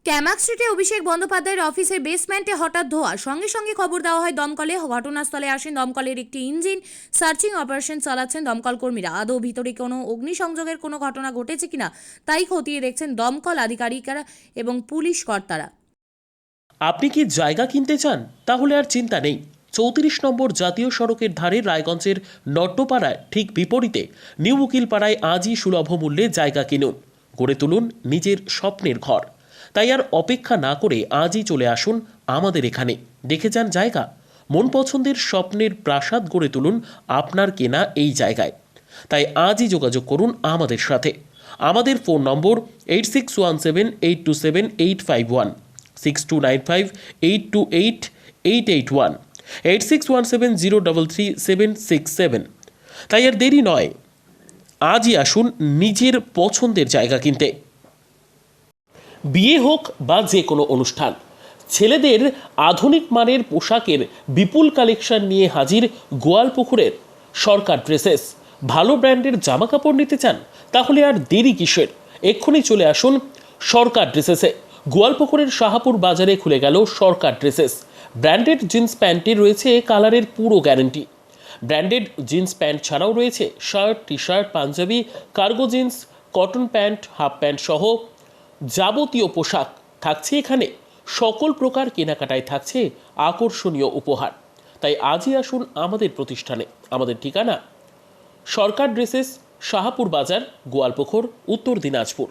ক্যামাক স্ট্রিটে অভিষেক বন্দ্যোপাধ্যায়ের অফিসের বেসমেন্টে হঠাৎ ধোঁয়া, সঙ্গে সঙ্গে খবর দেওয়া হয় দমকলে। ঘটনাস্থলে আসেন দমকলের একটি ইঞ্জিন। সার্চিং অপারেশন চালাচ্ছেন দমকল কর্মীরা। আদৌ ভিতরে কোনো অগ্নিসংযোগের কোনো ঘটনা ঘটেছে কিনা তাই খতিয়ে দেখছেন দমকল আধিকারিকরা এবং পুলিশ কর্তারা। আপনি কি জায়গা কিনতে চান? তাহলে আর চিন্তা নেই। 34 নম্বর জাতীয় সড়কের ধারে রায়গঞ্জের নট্টপাড়ায় ঠিক বিপরীতে নিউ উকিলপাড়ায় আজই সুলভ মূল্যে জায়গা কিনুন, গড়ে তুলুন নিজের স্বপ্নের ঘর। তাই আর অপেক্ষা না করে আজই চলে আসুন আমাদের এখানে, দেখে যান জায়গা। মন পছন্দের স্বপ্নের প্রাসাদ গড়ে তুলুন আপনার কেনা এই জায়গায়। তাই আজই যোগাযোগ করুন আমাদের সাথে। আমাদের ফোন নম্বর 8617827851, 6295828881, 8617033767। তাই আর দেরি নয়, আজই আসুন নিজের পছন্দের জায়গা কিনতে। বিয়ে হোক বা যে কোনো অনুষ্ঠান, ছেলেদের আধুনিক মানের পোশাকের বিপুল কালেকশন নিয়ে হাজির গোয়ালপুকুরের সরকার ড্রেসেস। ভালো ব্র্যান্ডের জামা কাপড় নিতে চান? তাহলে আর দেরি কিসের? এক্ষুনি চলে আসুন সরকার ড্রেসেসে। গোয়ালপুকুরের শাহাপুর বাজারে খুলে গেল সরকার ড্রেসেস। ব্র্যান্ডেড জিন্স প্যান্টে রয়েছে কালারের পুরো গ্যারেন্টি। ব্র্যান্ডেড জিন্স প্যান্ট ছাড়াও রয়েছে shirt, T shirt, panjabi, cargo jeans, cotton pant, half pant সহ যাবতীয় পোশাক থাকছে এখানে। সকল প্রকার কেনাকাটায় থাকছে আকর্ষণীয় উপহার। তাই আজই আসুন আমাদের প্রতিষ্ঠানে। আমাদের ঠিকানা সরকার ড্রেসেস, শাহাপুর বাজার, গোয়ালপুকুর, উত্তর দিনাজপুর।